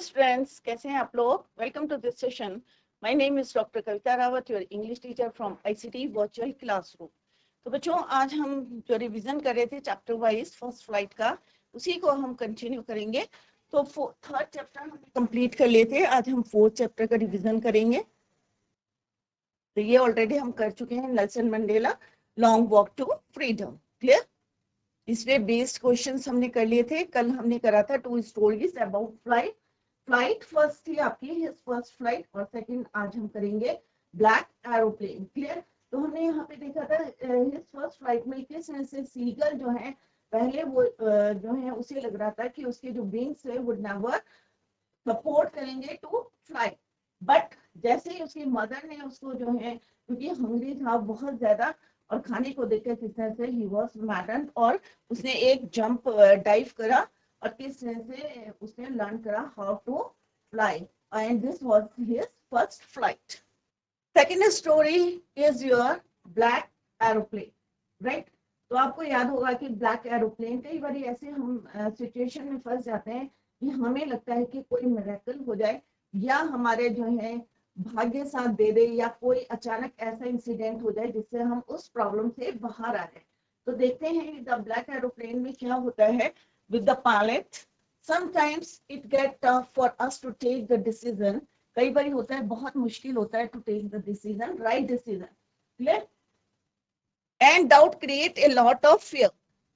Students, कैसे हैं आप लोग? Welcome to this session. My name is doctor Kavita Rawat, your English teacher from ICT virtual classroom. तो बच्चों, आज हम जो रिवीजन कर रहे थे चैप्टर वाइज फर्स्ट फ्लाइट का, उसी को हम कंटिन्यू करेंगे। तो थर्ड चैप्टर हमने कंप्लीट कर लिए थे, आज हम फोर्थ चैप्टर का रिवीजन करेंगे। तो ये ऑलरेडी हम कर चुके हैं, Nelson Mandela long walk to freedom. Clear? इसलिए बेस्ड क्वेश्चंस हमने कर लिए थे। कल हमने करा था 2 stories about flight. Flight first थी आपकी, हिज फर्स्ट फ्लाइट, और सेकंड आज हम करेंगे ब्लैक एरोप्लेन। क्लियर? तो हमने यहाँ पे देखा था हिज फर्स्ट फ्लाइट में किस तरह से सीगल जो है, पहले वो जो है उसे लग रहा था कि उसके जो विंग्स है वुड नेवर सपोर्ट करेंगे टू फ्लाई, बट जैसे ही उसकी मदर ने उसको जो है, क्योंकि हंग्री था बहुत ज्यादा और खाने को देखकर किस तरह से ही वाज मैडन्ड, और उसने एक जंप डाइव करा और किस तरह से उसने लर्न करा how to fly, and this was his first flight. Second story is your black aeroplane, right? तो आपको याद होगा कि ब्लैक एरोप्लेन, कई बार ऐसे हम सिचुएशन में फंस जाते हैं कि हमें लगता है कि कोई मिरेकल हो जाए या हमारे जो है भाग्य साथ दे दे या कोई अचानक ऐसा इंसिडेंट हो जाए जिससे हम उस प्रॉब्लम से बाहर आ जाए। तो देखते हैं द ब्लैक एरोप्लेन में क्या होता है with the pilot. Sometimes it get tough for us to take the decision. कई बार होता है, बहुत मुश्किल होता है to take the decision, right decision. Clear? And doubt create a lot of fear.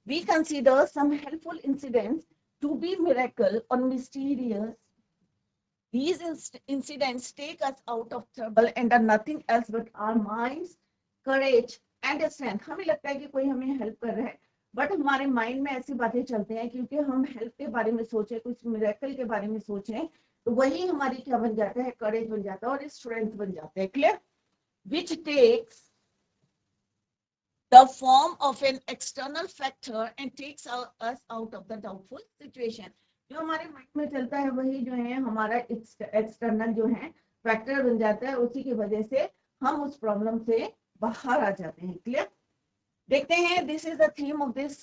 We consider some helpful incidents to be miracle or mysterious. These incidents take us out of trouble and are nothing else but our minds, courage and strength. हमें लगता है कि कोई हमें help कर रहा है, but हमारे माइंड में ऐसी बातें चलती हैं क्योंकि हम हेल्प के बारे में सोचे, कुछ मिरेकल के बारे में सोचें, तो वही हमारी क्या बन जाता है, करेज बन जाता है और स्ट्रेंथ बन जाता है। Clear? Which takes the form of an external factor and takes us out of the doubtful situation. जो हमारे माइंड में चलता है वही जो है हमारा एक्सटर्नल जो है फैक्टर बन जाता है, उसी की वजह से हम उस प्रॉब्लम से बाहर आ जाते हैं। क्लियर? देखते हैं, this is the theme of this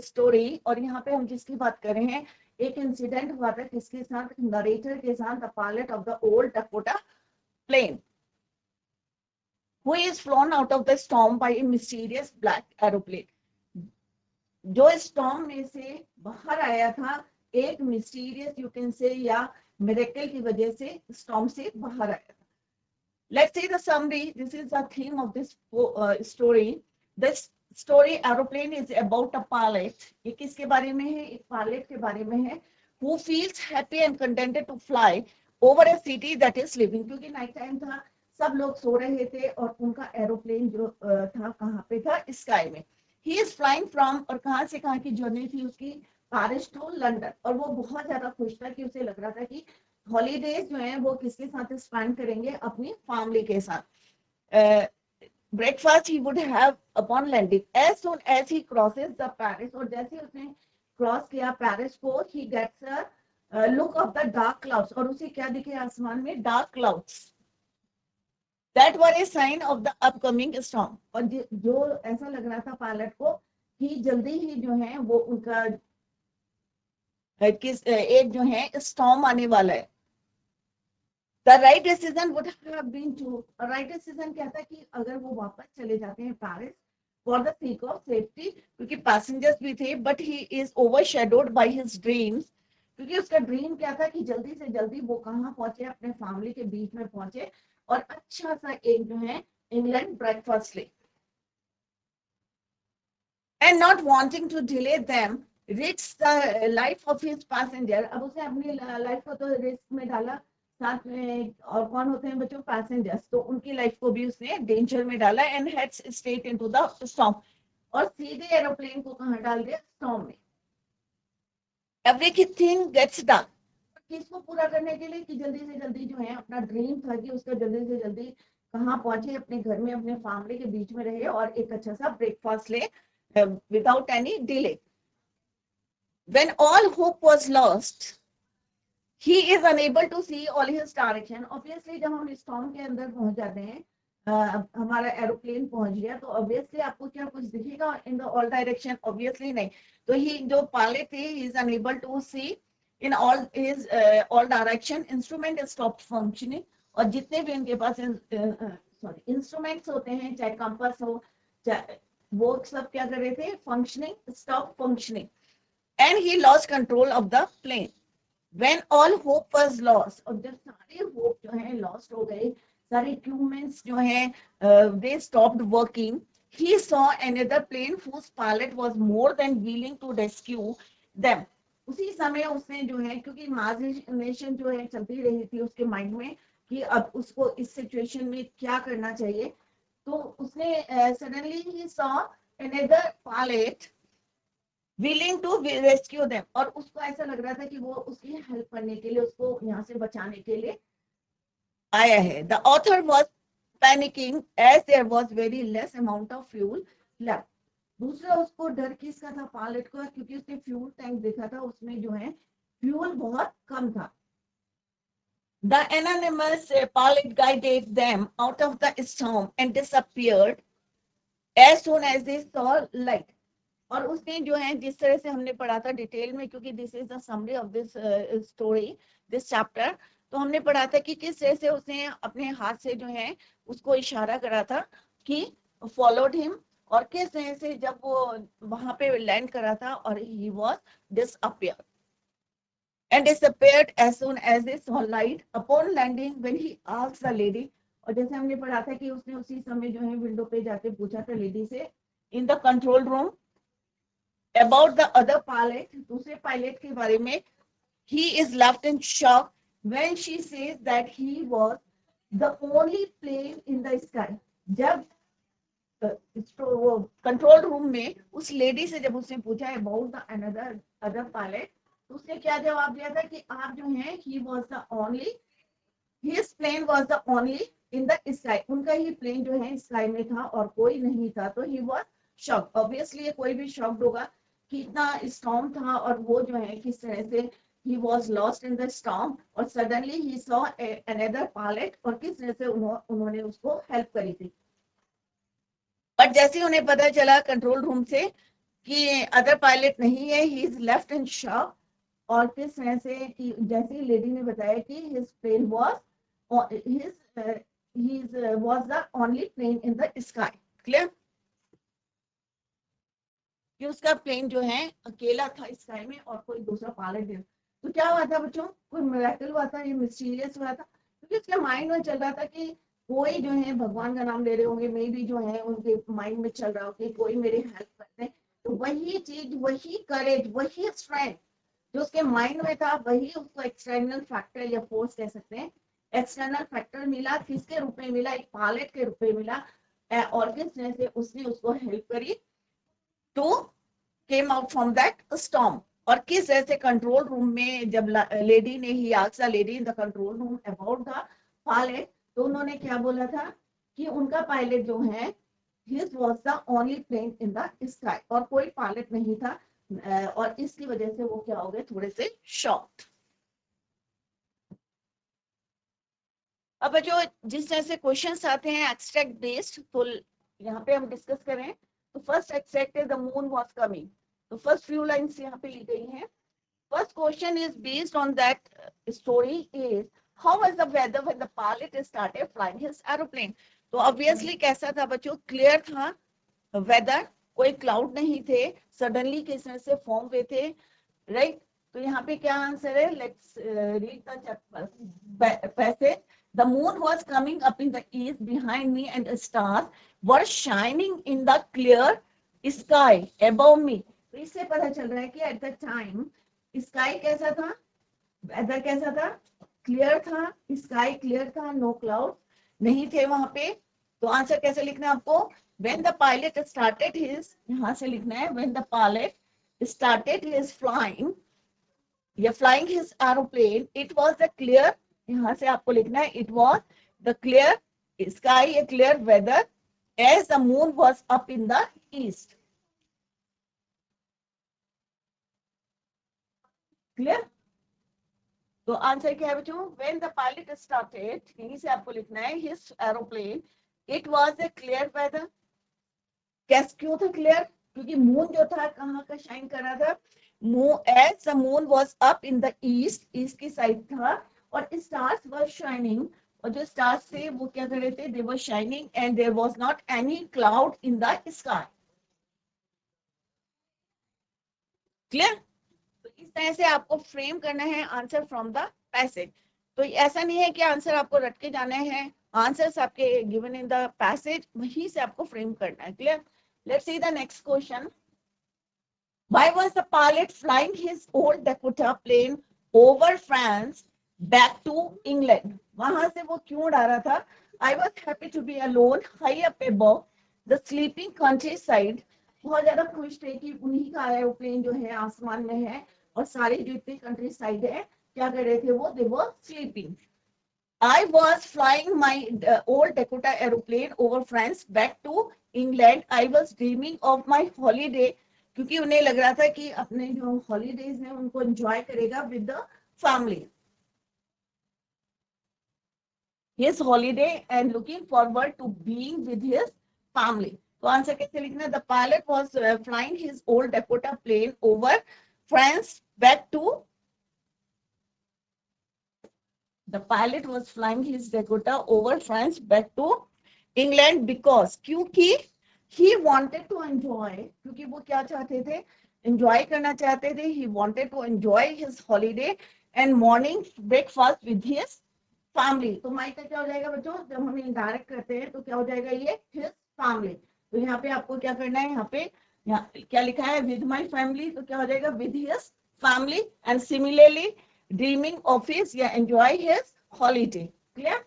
story, और यहाँ पे हम जिसकी बात कर रहे हैं, एक इंसिडेंट हुआ था किसके साथ, नरेटर के साथ, the pilot of the old Dakota plane who is flown out of the storm by a mysterious black aeroplane. जो स्टॉर्म में से बाहर आया था, एक मिस्टीरियस यू कैन से या मिरेकल की वजह से स्टॉर्म से बाहर आया था। Let's see the summary. This is the theme of this story. This story aeroplane is about a pilot. ये किसके बारे में है? एक पायलट के बारे में है, who feels happy and contented to fly over a city that is living. क्योंकि नाइट टाइम था, सब लोग सो रहे थे और उनका एरोप्लेन जो था कहाँ पे था? स्काई में। ही इज फ्लाइंग फ्रॉम, और कहाँ से कहाँ की जर्नी थी उसकी? Paris to London. और वो बहुत ज्यादा खुश था कि उसे लग रहा था कि हॉलीडेज जो है वो किसके साथ स्पेंड करेंगे? अपनी फैमिली के साथ। Breakfast he would have upon landing as soon as he crosses the Paris. और जैसे उसने क्रॉस किया पेरिस को, he gets a look of the dark clouds, और उसे क्या दिखे आसमान में? Dark clouds that were a sign of the upcoming storm. और जो ऐसा लग रहा था पायलट को कि जल्दी ही जो है वो उनका किस एक जो है स्टॉर्म आने वाला है। The right decision would have been to, right decision क्या था कि अगर वो वापस चले जाते हैं Paris for the sake of safety, क्योंकि पैसेंजर्स भी थे, but he is overshadowed by his dreams, क्योंकि उसका ड्रीम क्या था कि जल्दी से जल्दी वो कहाँ पहुंचे? अपने फैमिली के बीच में पहुंचे और अच्छा सा एक जो है इंग्लैंड ब्रेकफास्ट ले। And not wanting to delay them risks the life of his passenger. अब उसे अपनी लाइफ को तो रिस्क में डाला, साथ में और कौन होते हैं बच्चों? पैसेंजर्स। तो उनकी लाइफ को भी उसने डेंजर में डाला, and heads straight into the storm, और सीधे एरोप्लेन को कहाँ डाल दिया? स्टॉर्म में। एवरीथिंग गेट्स डन, किसको पूरा करने के लिए? कि जल्दी से जल्दी जो है अपना ड्रीम था कि उसका जल्दी से जल्दी कहाँ पहुंचे? अपने घर में अपने फैमिली के बीच में रहे और एक अच्छा सा ब्रेकफास्ट ले without any delay. When all hope was lost, he is unable to see all his direction. Obviously जब हम स्टॉर्म के अंदर पहुंच जाते हैं, हमारा एरोप्लेन पहुंच गया, तो ऑब्वियसली आपको क्या कुछ दिखेगा in the all direction? Obviously नहीं। तो ही जो पायलट थे, he is unable to see in all direction. Instrument stopped functioning. और जितने भी उनके पास इंस्ट्रूमेंट्स होते हैं, चाहे कंपास हो, चाहे वो सब क्या कर रहे थे, functioning, stop functioning. And he lost control of the plane. When all hope was lost, और जब सारे होप जो है लॉस्ट हो गए, सारे इक्विपमेंट्स जो है they stopped working, he saw another plane whose pilot was more than willing to rescue them. उसी समय उसने जो है, क्योंकि इमेजिनेशन जो है चलती रही थी उसके माइंड में कि अब उसको इस सिचुएशन में क्या करना चाहिए, तो उसने suddenly he saw another pilot willing to rescue them. और उसको ऐसा लग रहा था कि वो उसकी हेल्प करने के लिए, उसको यहाँ से बचाने के लिए आया है. The author was panicking as there was very less amount of fuel left. दूसरा उसको डर किसका था, पायलट को, क्योंकि उसने फ्यूल टैंक देखा था, उसमें जो है फ्यूल बहुत कम था. The anonymous pilot guided them out of the storm and disappeared as soon as they saw light. और उसने जो है, जिस तरह से हमने पढ़ा था डिटेल में, क्योंकि this is the summary of this story, this chapter, तो हमने पढ़ा था कि किस तरह से उसने अपने हाथ से जो है उसको इशारा करा था कि फॉलोड हिम, और किस तरह से जब वो वहां पे लैंड करा था और he was disappear and disappeared as soon as they saw light upon landing when he asked the lady. और जैसे हमने पढ़ा था कि उसने उसी समय जो है विंडो पे जाके पूछा था लेडी से in the control room about the other pilot, दूसरे पायलट के बारे में. He is left in shock when she says that he was the only plane in the sky. जब कंट्रोल रूम में उस लेडी से जब उसने पूछा अबाउट द अदर पायलट, तो उसने क्या जवाब दिया था कि आप जो है, he was the only, his plane was the only in the sky. उनका ही प्लेन जो है स्काई में था और कोई नहीं था. तो he was shocked. Obviously कोई भी shocked होगा कि इतना स्टॉर्म था और वो जो है किस तरह से he was lost in the storm और suddenly he saw another pilot और किस तरह से उन्होंने उसको हेल्प करी थी. बट जैसे उन्हें पता चला कंट्रोल रूम से कि अदर पायलट नहीं है, he is left in shock. और किस तरह से कि जैसे लेडी ने बताया कि his plane was was the only plane in the sky. Clear कि उसका प्लेन जो है अकेला था स्काई में और कोई दूसरा पायलट नहीं. तो क्या हुआ था बच्चों, कोई मिरेकल हुआ था, ये मिस्टीरियस हुआ था, क्योंकि उसके माइंड में चल रहा था कि कोई जो है भगवान का नाम ले रहे होंगे, मे भी जो है उनके माइंड में चल रहा हो कि कोई मेरी हेल्प करते हैं. तो वही चीज, वही करेज, वही स्ट्रेंथ जो उसके माइंड में था, वही उसको एक्सटर्नल फैक्टर या फोर्स कह सकते हैं, एक्सटर्नल फैक्टर मिला. किसके रूप में मिला, एक पायलट के रूप में मिला. और किस तरह से उसने उसको हेल्प करी to came out from that storm. और किस तरह से कंट्रोल रूम में जब लेडी ने he asked the lady in the control room about the pilot, तो उन्होंने क्या बोला था कि उनका पायलट जो है his was the only plane in the sky और कोई पायलट नहीं था. और इसकी वजह से वो क्या हो गए, थोड़े से शॉक्ड. अब जो जिस तरह से क्वेश्चंस आते हैं एक्सट्रैक्ट बेस्ड, तो यहाँ पे हम डिस्कस करें. तो फर्स्ट एक्सट्रैक्ट है द मून वाज कमिंग. तो फर्स्ट फ्यू लाइंस यहाँ पे ली गई हैं. First question is based on that story is how was the weather when the pilot started flying his aeroplane. तो ऑब्वियसली कैसा था बच्चों, क्लियर था वेदर, कोई क्लाउड नहीं थे, सडनली किस तरह से फॉर्म हुए थे, राइट. तो यहाँ पे क्या आंसर है, let's read the passage. The moon was coming up in the east behind me and stars were shining in the clear sky above me. तो इससे पता चल रहा है कि at the time sky कैसा था, वेदर कैसा था, क्लियर था, स्काई क्लियर था, नो क्लाउड नहीं थे वहां पे. तो आंसर कैसे लिखना है आपको, when the pilot started his, यहां से लिखना है when the pilot started his flying या flying his aeroplane, it was the clear, यहां से आपको लिखना है it was the clear sky, a clear weather as the moon was up in the east. Clear. तो आंसर क्या है बच्चों, when the pilot started, यहीं से आपको लिखना है his aeroplane, it was a clear weather. कैसे क्यों था क्लियर, क्योंकि मून जो था कहाँ का शाइन कर रहा था, as the moon was up in the east की साइड था, और stars were shining, और जो stars थे वो क्या कर रहे थे, they were shining and there was not any cloud in the sky. Clear? तो इस तरह से आपको फ्रेम करना है आंसर फ्रॉम द पैसेज. तो ऐसा नहीं है कि आंसर आपको रट के जाना है, आंसर्स आपके गिवन इन द पैसेज, वहीं से आपको फ्रेम करना है. Clear? Let's see the next question. Why was the pilot flying his old Dakota plane over France back to England? वहां से वो क्यों उड़ा रहा था? I was happy to be alone high up above the sleeping countryside. बहुत ज्यादा खुश थे कि उन्हीं का एरोप्लेन जो है आसमान में है, और सारी जो इतनी कंट्री साइड है क्या कर रहे थे वो, they were sleeping. I was flying my old Dakota aeroplane over France back to England. I was dreaming of my holiday, क्योंकि उन्हें लग रहा था कि अपने जो हॉलीडेज हैं उनको एंजॉय करेगा with the family. His holiday and looking forward to being with his family. तो आंसर कैसे लिखना? The pilot was flying his old Dakota plane over France back to. The pilot was flying his Dakota over France back to England because क्योंकि he wanted to enjoy, क्योंकि वो क्या चाहते थे, enjoy करना चाहते थे. He wanted to enjoy his holiday and morning breakfast with his family. तो माइक का क्या हो जाएगा बच्चों, जब हम इनडायरेक्ट करते हैं तो क्या हो जाएगा ये, his family. तो यहाँ पे आपको क्या करना है, यहाँ पे यहाँ क्या लिखा है, with my family, तो क्या हो जाएगा, with his family. And similarly dreaming of his या enjoy his holiday. Clear?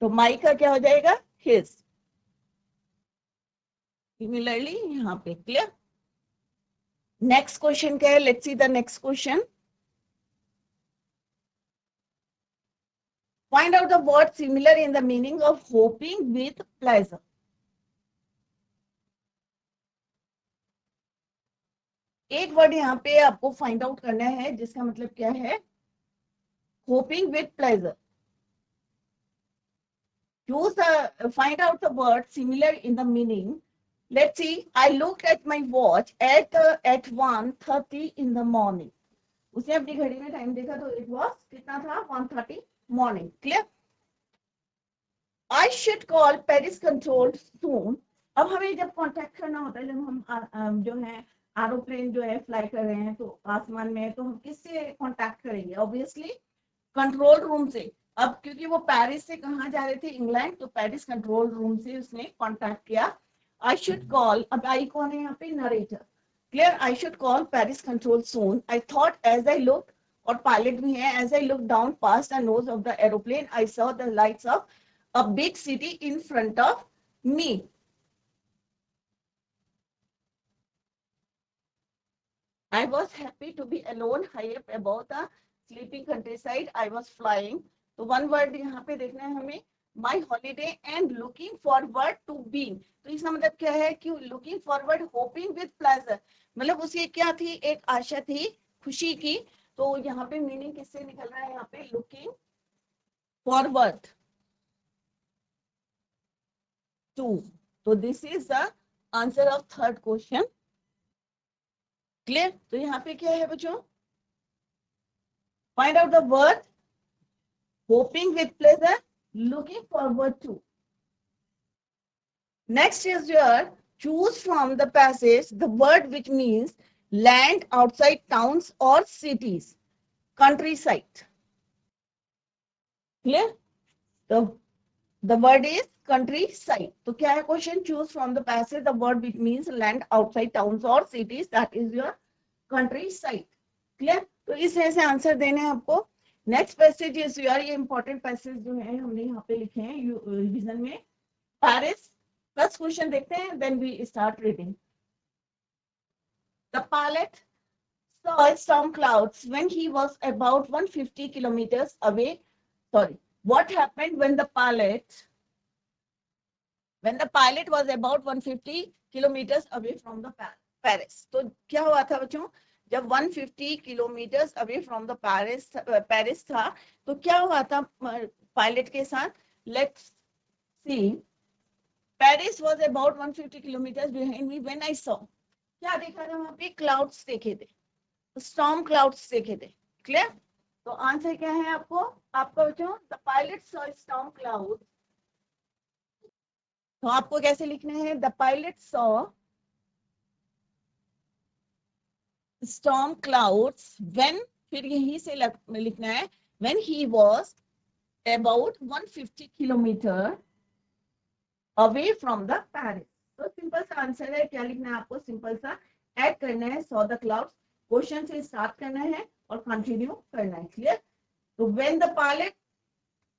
तो माइक का क्या हो जाएगा, his. Similarly यहाँ पे. क्लियर? नेक्स्ट क्वेश्चन क्या है, let's see the next question. Find out the word similar in the meaning of hopping with pleasure. एक वर्ड यहाँ पे आपको फाइंड आउट करना है जिसका मतलब क्या है, hopping with pleasure. Choose the find out the word similar in the meaning. Let's see. I looked at my watch at 1:30 in the morning. उसने अपनी घड़ी में टाइम देखा तो it was कितना था, 1:30 morning. Clear? I should call Paris control soon. अब हमें जब कांटेक्ट करना होता है, जब हम जो है एरोप्लेन जो है फ्लाई कर रहे हैं तो आसमान में, तो हम किससे कांटेक्ट करेंगे, ऑब्वियसली कंट्रोल रूम से. अब क्योंकि वो पेरिस से कहाँ जा रहे थे, इंग्लैंड, तो पेरिस कंट्रोल रूम से उसने कांटेक्ट किया. आई शुड कॉल, अब आई कौन है यहाँ पे, narrator. Clear? I should call Paris control soon. I thought as I look, और पायलट भी है, as I look down past the nose of the aeroplane I saw the lights of a big city in front of me. I was happy to be alone high up above the sleeping countryside. I was flying. तो one word यहाँ पे देखना है हमें, my holiday and looking forward to being. तो इसका मतलब क्या है कि looking forward, hoping with pleasure, मतलब उसकी क्या थी, एक आशा थी खुशी की. तो यहाँ पे मीनिंग किससे निकल रहा है, यहाँ पे लुकिंग फॉरवर्ड टू. तो this is the answer of third question. Clear? तो यहाँ पे क्या है बच्चों, find out the word hoping with pleasure, looking forward to. Next is your choose from the passage the word which means land outside towns or cities, countryside. Clear? The word is countryside. तो क्या है question, choose from the passage the word which means land outside towns or cities, that is your countryside. Clear? तो इस तरह से answer देने हैं आपको. नेक्स्ट पैसेज इज यार, ये इंपॉर्टेंट पैसेज जो है हमने यहाँ पे लिखे हैं रिवीजन में. पेरिस, फर्स्ट क्वेश्चन देखते हैं, then we start reading. The pilot saw storm clouds when he was about 150 kilometers away. Sorry, what happened when the pilot was about 150 kilometers away from the Paris? तो क्या हुआ था बच्चों, जब 150 kilometre away from the Paris था, तो क्या हुआ था पायलट के साथ. Let's see. Paris was about 150 kilometre behind me when I saw. क्या देखा था वहां पे? क्लाउड्स देखे थे, स्टॉर्म क्लाउड्स देखे थे। क्लियर? तो आंसर क्या है आपको? आपका बच्चों the pilot saw storm cloud, तो आपको कैसे लिखना है? The pilot saw storm clouds when, फिर यहीं से लिखना है when he was about 150 kilometre away from the Paris. तो सिंपल सा आंसर है, क्या लिखना है आपको? सिंपल सा ऐड करना है सॉ द क्लाउड्स, क्वेश्चन से स्टार्ट करना है और कंटिन्यू करना है। क्लियर? तो व्हेन द पायलट,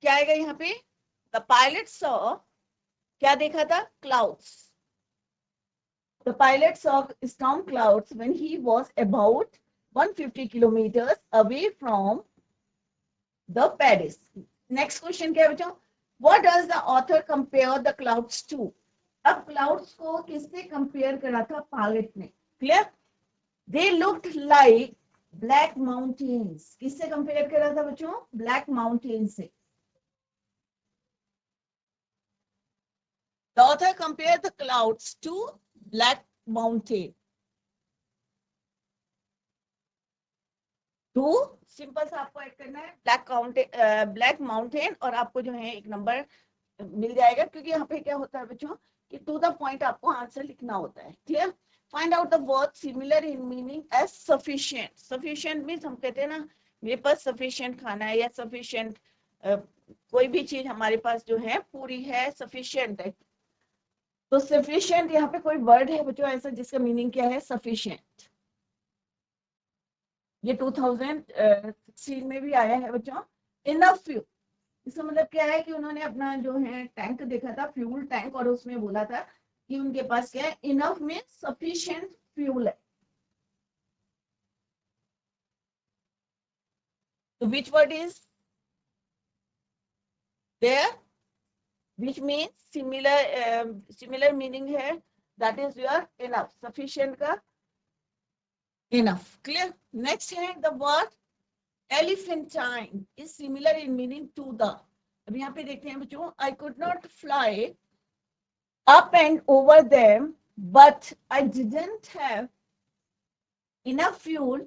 क्या आएगा यहाँ पे? द पायलट सॉ, क्या देखा था? Clouds. The pilot saw storm clouds when he was about 150 kilometres away from the Paris. Next question क्या है बच्चों? What does the author compare the clouds to? अब क्लाउड्स को किससे कंपेयर करा था पायलट ने? Clear? They looked like black mountains. किससे कंपेयर करा था बच्चों? ब्लैक माउंटेन से। The author compared the clouds to black mountain. तो सिंपल सा आपको ऐड करना है ब्लैक माउंटेन, और आपको जो है एक नंबर मिल जाएगा, क्योंकि यहाँ पे क्या होता है बच्चों कि टू द पॉइंट आपको आंसर लिखना होता है। Clear? Find out the word similar in meaning as sufficient. Sufficient means हम कहते हैं ना मेरे पास सफिशिएंट खाना है, या सफिशिएंट कोई भी चीज हमारे पास जो है पूरी है, सफिशिएंट है। तो सफिशिएंट यहाँ पे कोई वर्ड है बच्चों ऐसा जिसका मीनिंग क्या है? सफिशिएंट। ये 2016 में भी आया है बच्चों। इनफ फ्यूल, इसका मतलब क्या है कि उन्होंने अपना जो है टैंक देखा था, फ्यूल टैंक, और उसमें बोला था कि उनके पास क्या है? इनफ में सफिशिएंट फ्यूल है। तो which word is there which mean similar meaning है? That is your enough, sufficient का इनफ। क्लियर? नेक्स्ट है the word elephantine is similar in meaning to the। अब यहाँ पे देखते हैं बच्चों, I could not fly up and over them, but I didn't have enough fuel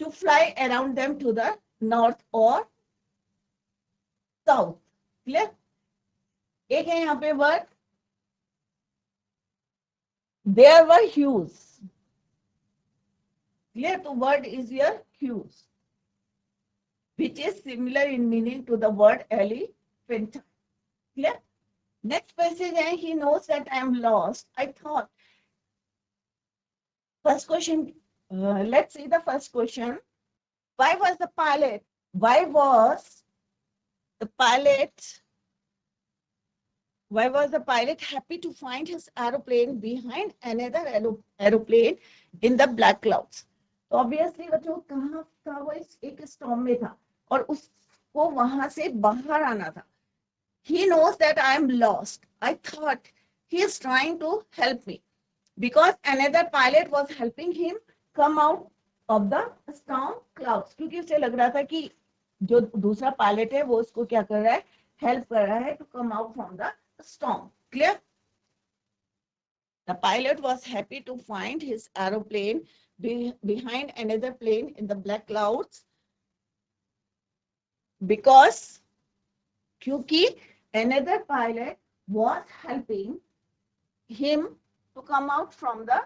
to fly around them to the north or south। Clear? एक है यहाँ पे word there were hues। Clear? तो word is your hues, which is similar in meaning to the word elephantine। Clear? Next passage है, he knows that I am lost. I thought, first question, let's see the first question. Why was the pilot, why was the pilot, why was the pilot happy to find his aeroplane behind another aeroplane in the black clouds? तो obviously बच्चों कहाँ था वो? एक storm में था और उसको वहां से बाहर आना था। He knows that I am lost. I thought he is trying to help me because another pilot was helping him come out of the storm clouds। क्योंकि उसे लग रहा था कि जो दूसरा पायलट है वो उसको क्या कर रहा है? हेल्प कर रहा है to come out from the storm। Clear? The pilot was happy to find his aeroplane behind another plane in the black clouds because क्योंकि another pilot was helping him to come out from the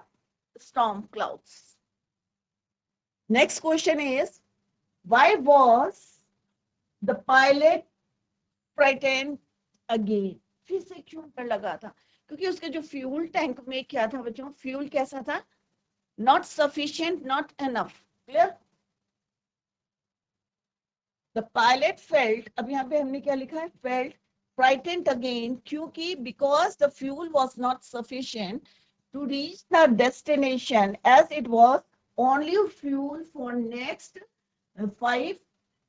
storm clouds। Next question is, why was the pilot frightened again? फिर से क्यों डर लगा था? क्योंकि उसके जो फ्यूल टैंक में क्या था बच्चों? फ्यूल कैसा था? Not sufficient, not enough। Clear? The pilot felt, अब यहाँ पे हमने क्या लिखा है? Felt frightened again क्योंकि because the fuel was not sufficient to reach the destination as it was only fuel for next 5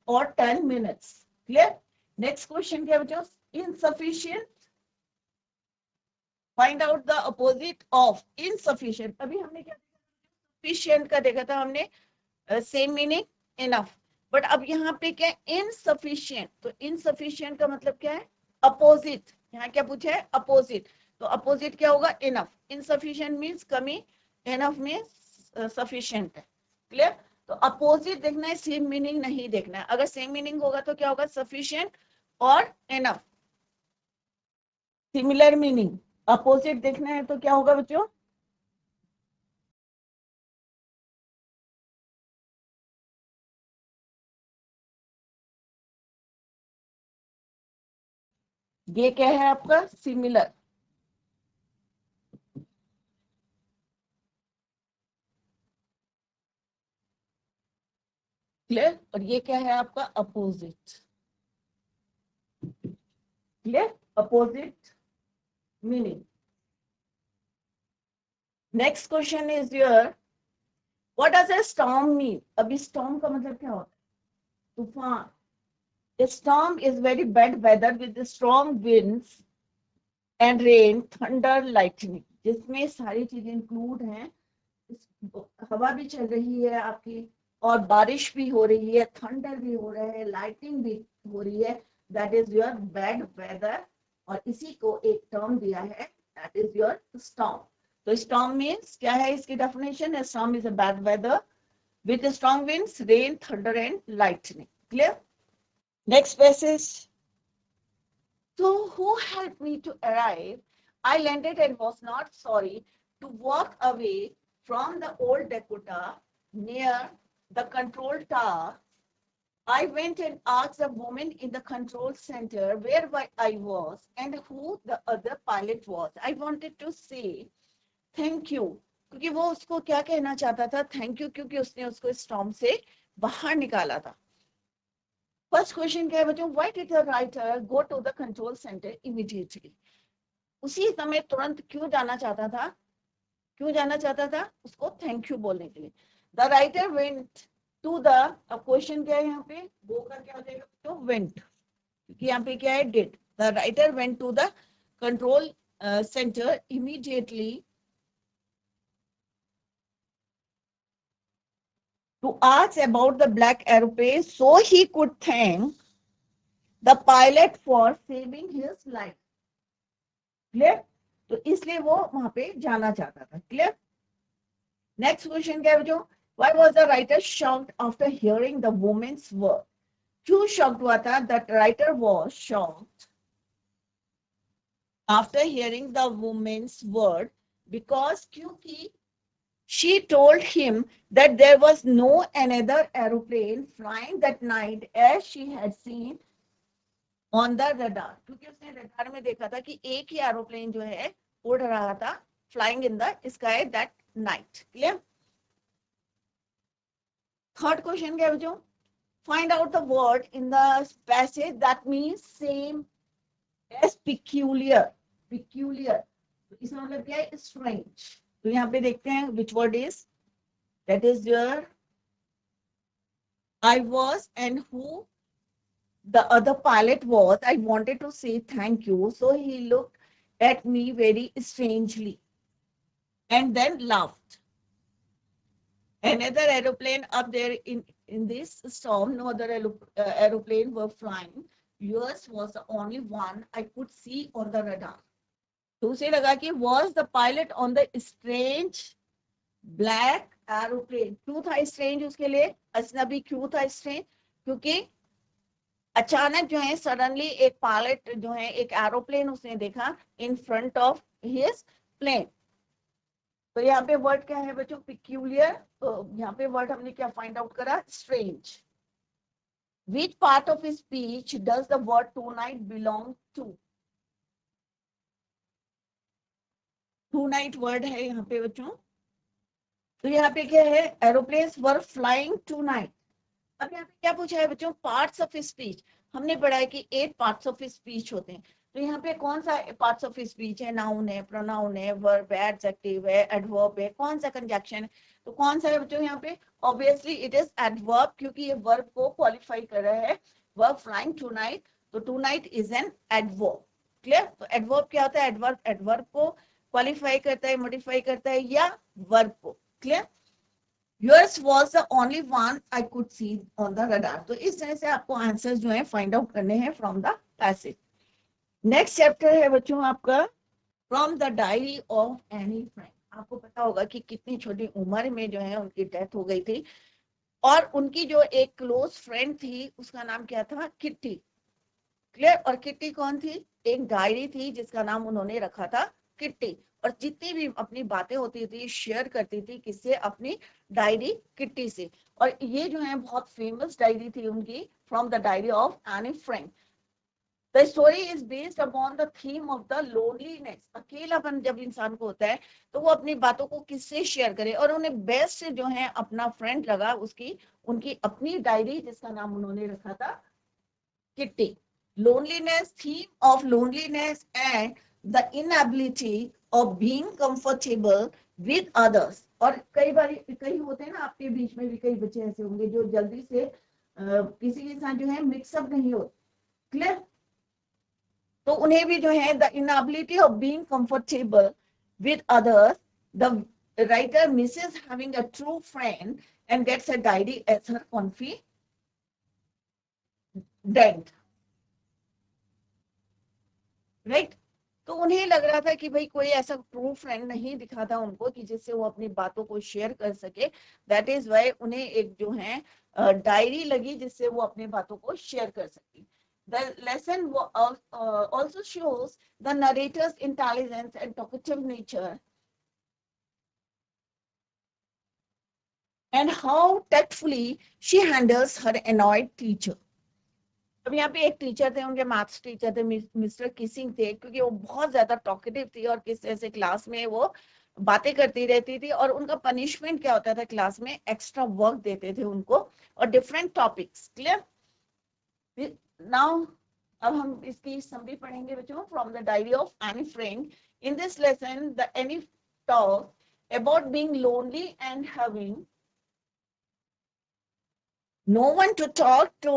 or 10 minutes। Clear? Next question क्या बच्चों? Insufficient, find out the opposite of insufficient। अभी हमने क्या sufficient का देखा था हमने, same meaning enough, बट अब यहाँ पे क्या है? insufficient। तो insufficient का मतलब क्या है? अपोजिट। यहाँ क्या पूछा है? अपोजिट। तो अपोजिट क्या होगा? enough। insufficient means कमी, एनफ में सफिशिएंट है। क्लियर? तो अपोजिट देखना है, सेम मीनिंग नहीं देखना है। अगर सेम मीनिंग होगा तो क्या होगा? सफिशिएंट और एनफ। सिमिलर मीनिंग, अपोजिट देखना है तो क्या होगा बच्चों? ये क्या है आपका? सिमिलर। क्लियर? और ये क्या है आपका? Opposite. Clear? Opposite meaning. Next question is your, what does a storm mean? अभी स्टॉर्म का मतलब क्या होता है? तूफान। A storm is very bad weather with strong winds and rain, thunder, lightning, जिसमें सारी चीजें इंक्लूड हैं। हवा भी चल रही है आपकी, और बारिश भी हो रही है, थंडर भी हो रहा है, लाइटिंग भी हो रही है। That is your bad weather. और इसी को एक टर्म दिया है, दैट इज योर स्टॉर्म। तो स्टॉर्म मीन्स क्या है? इसकी definition, storm is a bad weather with strong winds, rain, thunder and lightning. Clear? Next passage. So who helped me to arrive? I landed and was not sorry to walk away from the old Dakota near the control tower. I went and asked the woman in the control center where I was and who the other pilot was. I wanted to say thank you, क्योंकि वो उसको क्या कहना चाहता था? Thank you, क्योंकि उसने उसको स्टॉर्म से बाहर निकाला था। फर्स्ट क्वेश्चन क्या है बच्चों? Why did the writer go to the control centre immediately? उसी समय तुरंत क्यों जाना चाहता था? क्यों जाना चाहता था? उसको थैंक यू बोलने के लिए। The writer went to the, अब क्वेश्चन क्या है यहाँ पे? गो का क्या हो जाएगा? तो वेंट, क्योंकि यहाँ पे क्या है? Did. The writer went to the control centre immediately to ask about the black aeroplane so he could thank the pilot for saving his life. Clear? तो इसलिए वो वहां पे जाना चाहता था। क्लियर? नेक्स्ट क्वेश्चन क्या है बच्चों? Why was the writer shocked after hearing the woman's word? क्यों shocked हुआ था? That writer was shocked after hearing the woman's word because क्योंकि she told him that there was no another aeroplane flying that night as she had seen on the radar. क्योंकि उसने radar में देखा था कि एक ही एरोप्लेन जो है उड़ रहा था, flying in the sky that night. Clear? Third question क्या है बच्चों? Find out the word in the passage that means same as peculiar. Peculiar, तो इसका मतलब क्या है? Strange. तो यहाँ पे देखते हैं which word is, that is your I was and who the other pilot was. I wanted to say thank you, so he looked at me very strangely and then laughed. Another aeroplane up there in this storm, no other aeroplane were flying. Yours was the only one I could see on the radar. तो उसे लगा कि was the pilot on the strange black aeroplane. क्यों था strange उसके लिए? अजनबी क्यों था strange? क्योंकि अचानक जो है सडनली एक पायलट जो है एक एरोप्लेन उसने देखा in front of his plane. तो यहाँ पे वर्ड क्या है बच्चों? पिक्यूलियर। तो यहाँ पे वर्ड हमने क्या फाइंड आउट करा? Strange. Which part of speech does the word tonight belong to? Tonight word है यहाँ पे बच्चों। तो यहाँ पे क्या है? Aeroplanes were flying tonight. अब यहाँ पे क्या पूछा है बच्चों? Parts of speech. हमने पढ़ा है कि 8 पार्ट्स ऑफ स्पीच होते हैं। तो यहाँ पे कौन सा पार्ट्स ऑफ स्पीच है? नाउन है, प्रोनाउन है, वर्ब है, एडजेक्टिव है, एडवर्ब है, कौन सा कंजक्शन है? तो कौन सा है बच्चों यहाँ पे? ऑब्वियसली इट इज एडवर्ब, क्योंकि ये वर्ब को क्वालिफाई कर रहा है। वर्ब फ्लाइंग टू नाइट, तो tonight is an adverb. Clear? तो एडवर्ब क्या होता है? एडवर्ब एडवर्ब को क्वालिफाई करता है, मॉडिफाई करता है, या वर्ब को। Clear? Yours was the only one I could see on the radar. तो इस तरह से आपको आंसर्स जो है फाइंड आउट करने हैं from the passage. Next chapter है बच्चों आपका from the diary of any friend. आपको पता होगा कि कितनी छोटी उम्र में जो है उनकी डेथ हो गई थी। और उनकी जो एक क्लोज फ्रेंड थी उसका नाम क्या था, किट्टी। क्लियर। और किट्टी कौन थी, एक डायरी थी जिसका नाम उन्होंने रखा था किट्टी। और जितनी भी अपनी बातें होती थी शेयर करती थी किससे, अपनी डायरी किट्टी से। और ये जो है बहुत फेमस डायरी थी उनकी, from the diary of Anne Frank. The story is based upon the theme of the loneliness। अकेलापन जब इंसान को होता है तो वो अपनी बातों को किससे शेयर करे, और उन्हें बेस्ट जो है अपना फ्रेंड लगा उसकी, उनकी अपनी डायरी जिसका नाम उन्होंने रखा था kitty. Loneliness, theme of loneliness and the inability of being comfortable with others। और कई बार कई होते हैं ना, आपके बीच में भी कई बच्चे ऐसे होंगे जो जल्दी से किसी के साथ जो है मिक्सअप नहीं होते। क्लियर। तो उन्हें भी जो है the inability of being comfortable with others, the writer misses having a true friend and gets a diary as her confidant. Right. तो उन्हें लग रहा था कि भाई कोई ऐसा ट्रू फ्रेंड नहीं दिखा था उनको कि जिससे वो अपनी बातों को शेयर कर सके। दैट इज वाई उन्हें एक जो है डायरी लगी जिससे वो अपनी बातों को शेयर कर सके। The lesson also shows the narrator's intelligence and talkative nature and how tactfully she handles her annoyed teacher। अब यहाँ पे एक टीचर थे, उनके मैथ्स टीचर थे, मिस्टर किसिंग थे, क्योंकि वो बहुत ज्यादा टॉकेटिव थी और किस तरह से क्लास में वो बातें करती रहती थी। और उनका पनिशमेंट क्या होता था, क्लास में एक्स्ट्रा वर्क देते थे उनको और डिफरेंट टॉपिक्स। क्लियर। नाउ अब हम इसकी समरी पढ़ेंगे बच्चों, from the diary of any Frank. In this lesson the any talk about being lonely and having no one to talk to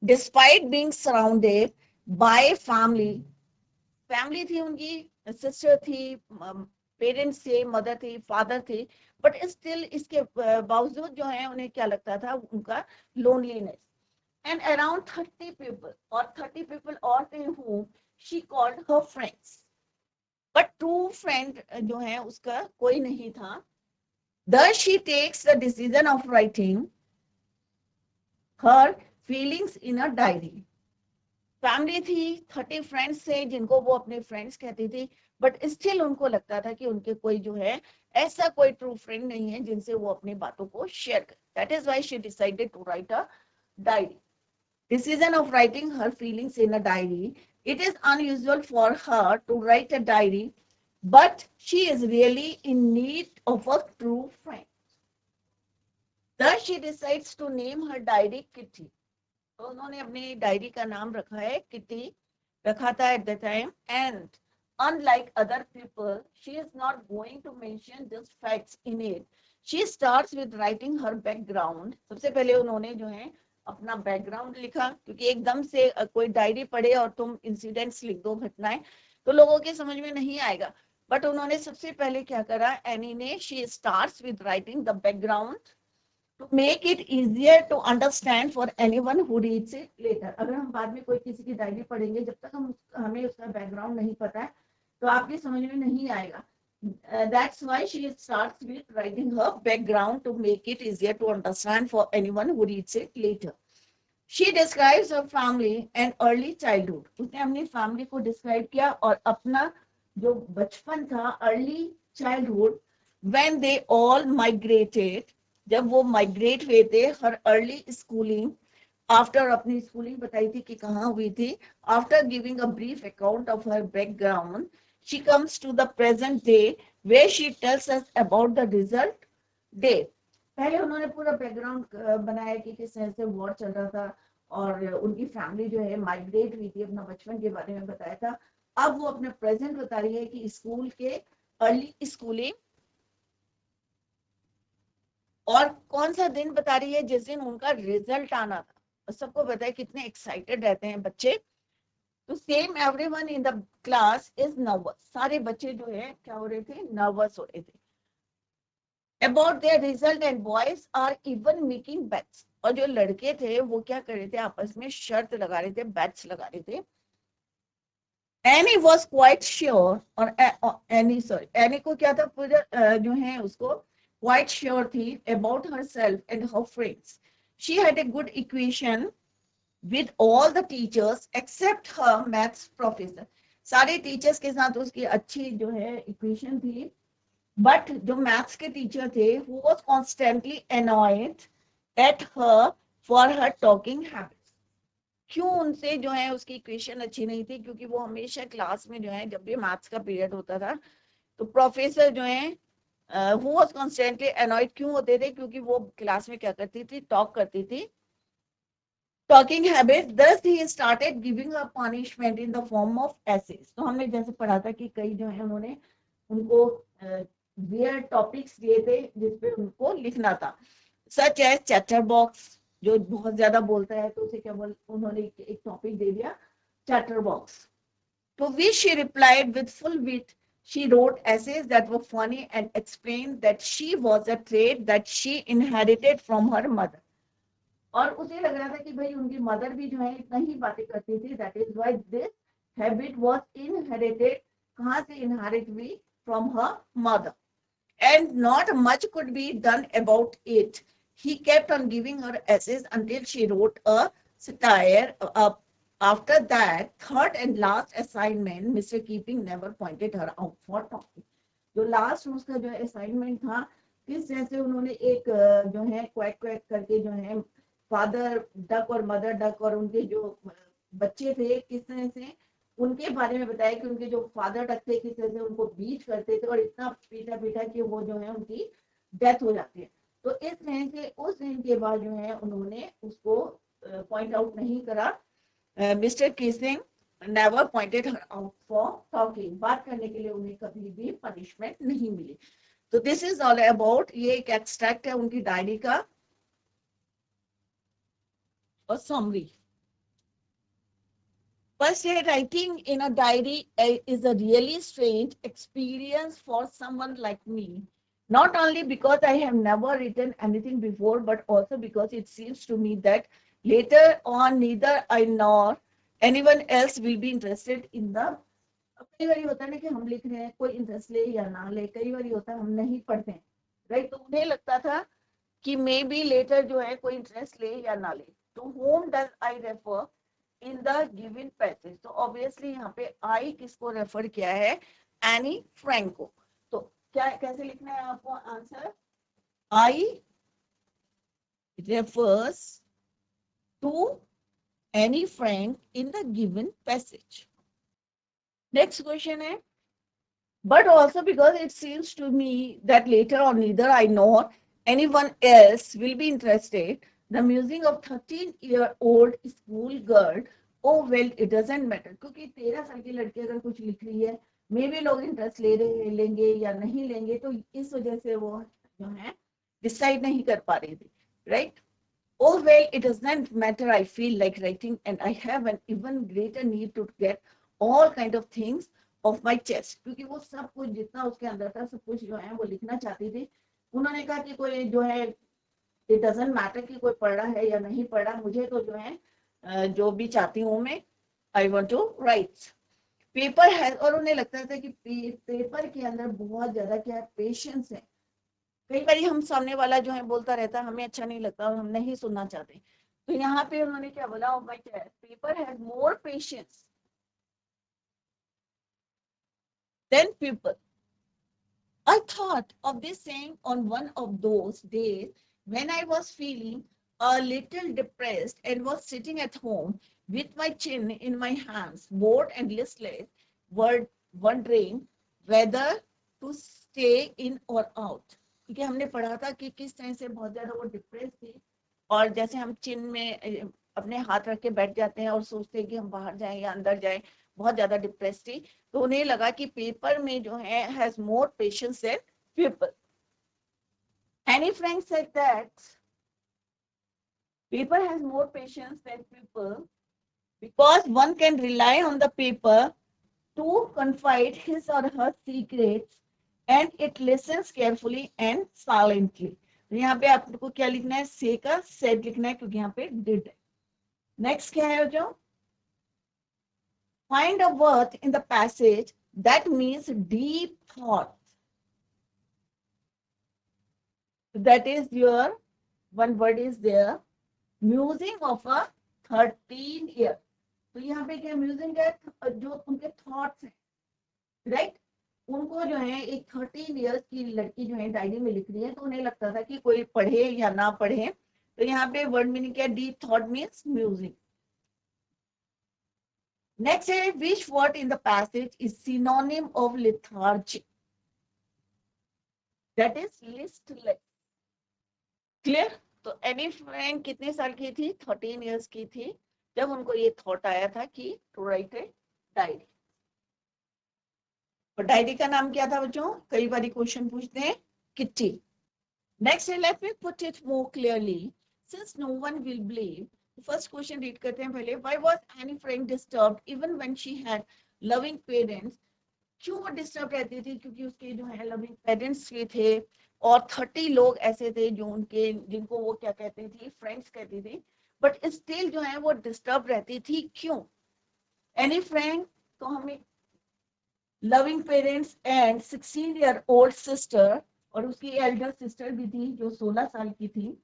despite being surrounded by family। Family थी उनकी, sister थी, parents थे, mother थी, father थे, but still इसके बावजूद जो है उन्हें क्या लगता था, उनका लोनलीनेस। एंड अराउंड 30 पीपल, और 30 पीपल और थे whom she called her friends, but true friend जो है उसका कोई नहीं था। Thus she takes the decision of writing her feelings in a diary। Family थी, 30 फ्रेंड्स थे जिनको वो अपने फ्रेंड्स कहती थी, बट स्टिल उनको लगता था कि उनके कोई जो है ऐसा कोई ट्रू फ्रेंड नहीं है जिनसे वो अपनी बातों को शेयर करे। That is why she decided to write a diary. Decision of writing her feelings in a diary, it is unusual for her to write a diary, but she is really in need of a true friend। Thus she decides to name her diary Kitty। तो उन्होंने अपनी diary का नाम रखा है kitty, रखा था at the time. And unlike other people, she is not going to mention just facts in it। She starts with writing her background। सबसे पहले उन्होंने जो है अपना बैकग्राउंड लिखा, क्योंकि एकदम से कोई डायरी पढ़े और तुम इंसिडेंट्स लिख दो, घटनाएं, तो लोगों के समझ में नहीं आएगा। बट उन्होंने सबसे पहले क्या करा, एनी ने, she starts with writing the background to make it easier to understand for anyone who reads it later। अगर हम बाद में कोई किसी की डायरी पढ़ेंगे, जब तक हमें उसका बैकग्राउंड नहीं पता है तो आपकी समझ में नहीं आएगा। That's why she starts with writing her background to make it easier to understand for anyone who reads it later। She describes her family and early childhood। उसने अपनी फैमिली को डिस्क्राइब किया और अपना जो बचपन था, early childhood, when they all migrated, जब वो माइग्रेट हुए थे। हर अर्ली स्कूलिंग, आफ्टर, अपनी स्कूलिंग बताई थी कि कहाँ हुई थी। After giving a brief account of her background, she comes to the present day where she tells us about the result day. पहले उन्होंने पूरा बैकग्राउंड बनाया कि किस तरह से वॉर चल रहा था और उनकी फैमिली जो है माइग्रेट हुई थी, अपना बचपन के बारे में बताया था। अब वो अपने प्रेजेंट बता रही है कि स्कूल के अर्ली स्कूलिंग, और कौन सा दिन बता रही है जिस दिन उनका रिजल्ट आना था। और सबको पता है कितने एक्साइटेड रहते हैं बच्चे। तो same everyone in the class is nervous. सारे बच्चे जो है क्या हो रहे थे, नर्वस हो रहे थे about their result, and boys are even making bets. और जो लड़के थे वो क्या कर रहे थे, आपस में शर्त लगा रहे थे, बेट्स लगा रहे थे। Annie was quite sure, और Annie sorry, Annie को क्या था पूरा जो है उसको quite sure थी about herself and her friends. She had a good equation with all the teachers except her maths professor. सारे टीचर्स के साथ उसकी अच्छी जो है इक्वेशन थी, बट जो मैथ्स के टीचर थे who was constantly annoyed at her for her talking habits. क्यों उनसे जो है उसकी इक्वेशन अच्छी नहीं थी, क्योंकि वो हमेशा क्लास में जो है जब भी मैथ्स का पीरियड होता था तो प्रोफेसर जो है हु वाज कॉन्स्टेंटली अनॉयड क्यों होते थे, क्योंकि वो क्लास में क्या करती थी, टॉक करती थी, talking habit. Thus he started giving a punishment in the form of essays. तो हमने जैसे पढ़ा था कि कई जो है उन्होंने उनको वेयर टॉपिक्स दिए थे जिसपे उनको लिखना था, सच एज चैटर बॉक्स, जो बहुत ज्यादा बोलता है तो उसे क्या बोल, उन्होंने एक टॉपिक दे दिया chatter box. To which she replied with full wit. She wrote essays that were funny and explained that she was a trait that she inherited from her mother. और उसे लग रहा था कि भाई उनकी मदर भी जो है इतना ही बातें करती थी, that is why this habit was inherited. कहाँ से इनहेरिट हुई? From her mother. And not much could be done about it. He kept on giving her essays until she wrote a satire. After that, third and last assignment, Mr. Keeping never pointed her out for talking. जो last उसका जो assignment था, किस जैसे उन्होंने एक जो है क्वैक क्वैक करके जो है फादर डक और मदर डक और उनके जो बच्चे थे किस तरह से उनके बारे में बताया कि उनके जो फादर डक थे किस तरह से उनको बीट करते थे और इतना पीटा पीटा कि वो जो है उनकी डेथ हो जाती है. तो इस तरह से उस दिन के बाद जो है उन्होंने उसको पॉइंट आउट नहीं करा. Mister Keesing never pointed her out for talking. बात करने के लिए उन्हें कभी भी पनिशमेंट नहीं मिली. तो दिस इज ऑल अबाउट, ये एक एक्सट्रैक्ट है उनकी डायरी का और summary. First, writing in a diary is a really strange experience for someone like me. Not only because I have never written anything before, but also because it seems to me that later on, neither I nor anyone else will be interested in the. कई बार होता है ना कि हम लिख रहे हैं, कोई इंटरेस्ट ले या ना ले, कई बार होता है हम नहीं पढ़ते हैं, राइट. तो उन्हें लगता था कि मे बी लेटर जो है कोई इंटरेस्ट ले या ना ले. तो home does I refer in the given passage. तो ऑब्वियसली यहाँ पे आई किसको रेफर किया है? एनी फ्रैंक को. तो क्या कैसे लिखना है आपको answer? I refers to Annie Frank in the given passage. Next question है, but also because it seems to me that later on neither I nor anyone else will be interested. The musing of 13-year-old school girl, oh well, it doesn't matter. क्योंकि 13 साल की लड़की अगर कुछ लिख रही है, मे भी लोग इंटरेस्ट ले रहे लेंगे या नहीं लेंगे, तो इस वजह से वो जो है डिसाइड नहीं कर पा रही थी, right. Oh well, it doesn't matter. I feel like writing, and I have an even greater need to get all kind of things of my chest. क्योंकि वो सब कुछ जितना उसके अंदर था सब कुछ जो है वो लिखना चाहती थी. उन्होंने कहा कि कोई जो है इट डजंट मैटर कि कोई पढ़ रहा है या नहीं पढ़ रहा, मुझे तो जो है जो भी चाहती हूँ मैं, I want to write. Paper है, और उन्हें लगता था कि पेपर के अंदर बहुत ज्यादा क्या है, पेशेंस है. कई बार हम सामने वाला जो है बोलता रहता है, हमें अच्छा नहीं लगता और हम नहीं सुनना चाहते. तो यहाँ पे उन्होंने क्या बोला, paper has more patience than people. I thought of this saying on one of those days when I was feeling a little depressed and was sitting at home with my chin in my hands, bored and listless, wondering whether to stay in or out. क्योंकि हमने पढ़ा था कि किस तरह से बहुत ज्यादा वो डिप्रेस थी, और जैसे हम चिन में अपने हाथ रख के बैठ जाते हैं और सोचते हैं कि हम बाहर जाएं या अंदर जाएं, बहुत ज्यादा डिप्रेस थी. तो उन्हें लगा कि पेपर में जो है has more patience than people. Annie Frank said that paper has more patience than people because one can rely on the paper to confide his or her secrets and it listens carefully and silently. यहाँ पे आपको क्या लिखना है? से का said लिखना है क्योंकि यहाँ पे डिड है. नेक्स्ट क्या है जो find a word in the passage that means deep thought. That is your one word is there, musing of a 13 year. तो यहाँ पे क्या म्यूजिंग है, जो उनके थॉट्स हैं, राइट, उनको जो है एक 13 इयर्स की लड़की जो है डायरी में लिख रही है, तो उन्हें लगता था कि कोई पढ़े या ना पढ़े, तो यहाँ पे वर्ड मीनिंग क्या, deep thought means music. Next है which word in the passage is synonym of lethargy. That is listless. Clear. तो एनी फ्रैंक कितने साल की थी, 13 इयर्स की थी, जब उनको ये थॉट आया था कि टू राइट ए डायरी. और डायरी का नाम क्या था बच्चों, कई बार क्वेश्चन पूछते हैं, किट्टी. नेक्स्ट है let me put it more clearly since no one will believe. First question read करते हैं पहले. Why was Annie Frank disturbed even when she had loving parents. क्यों वो डिस्टर्ब रहती थी, क्योंकि उसके जो है लविंग पेरेंट्स के थे, और 30 लोग ऐसे थे जो उनके, जिनको वो क्या कहती थी, फ्रेंड्स कहती थी, बट स्टिल जो है वो डिस्टर्ब रहती थी. क्यों? एनी फ्रैंक, तो हमें loving parents and 16-year-old sister, और उसकी एल्डर सिस्टर भी थी जो 16 साल की थी.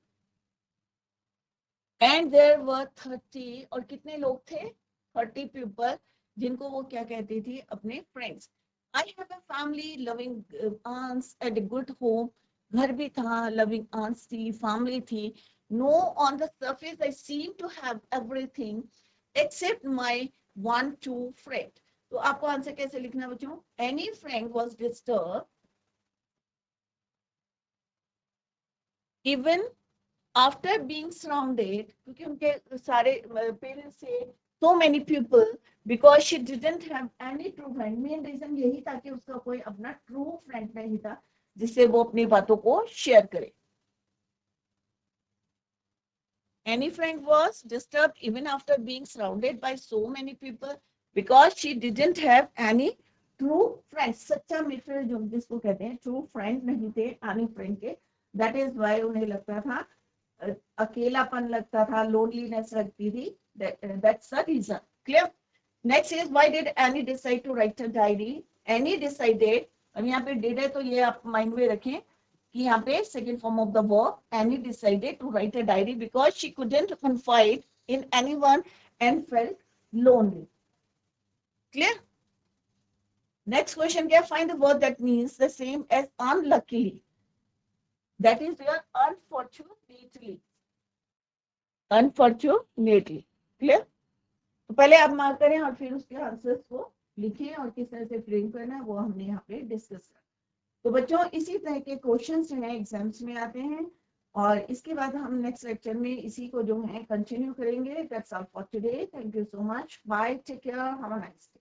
एंड देयर वर 30, और कितने लोग थे, 30 पीपल, जिनको वो क्या कहती थी, अपने friends. I have a family, loving aunts at a good home. घर भी था, लविंग आंट्स थी, फैमिली थी. No, on the surface I seem to have everything except my 1-2 friend. तो आपको आंसर कैसे लिखना बच्चों, Annie friend was disturb even after being surrounded, क्योंकि उनके सारे पेरेंट्स से so many people, because she didn't have any true friend. Main reason यही था कि उसका कोई अपना ट्रू फ्रेंड नहीं था जिससे वो अपनी बातों को शेयर करे. Any friend was disturbed even after being surrounded by so many people because she didn't have any true friends. सच्चा मित्र जो जिसको कहते हैं, true friend नहीं थे any friend के. That is why उन्हें लगता था, अकेलापन लगता था, loneliness लगती थी. That's the reason. Clear? Next is why did Annie decide to write a diary? Annie decided, अब यहाँ पे did है तो ये आप माइंड में रखें कि यहाँ पे second form of the verb, Annie decided to write a diary because she couldn't confide in anyone and felt lonely. Clear? Next question क्या, find the word that means the same as unluckily. That is your unfortunately. Unfortunately. Clear? तो पहले आप mark करें और फिर उसके answers को लिखें और किस तरह से फ्रेम करना है वो हमने यहाँ पे डिस्कस किया. तो बच्चों इसी तरह के क्वेश्चंस जो हैं एग्जाम्स में आते हैं, और इसके बाद हम नेक्स्ट लेक्चर में इसी को जो है कंटिन्यू करेंगे. That's all for today. Thank you so much. Bye. Take care. Have a nice day.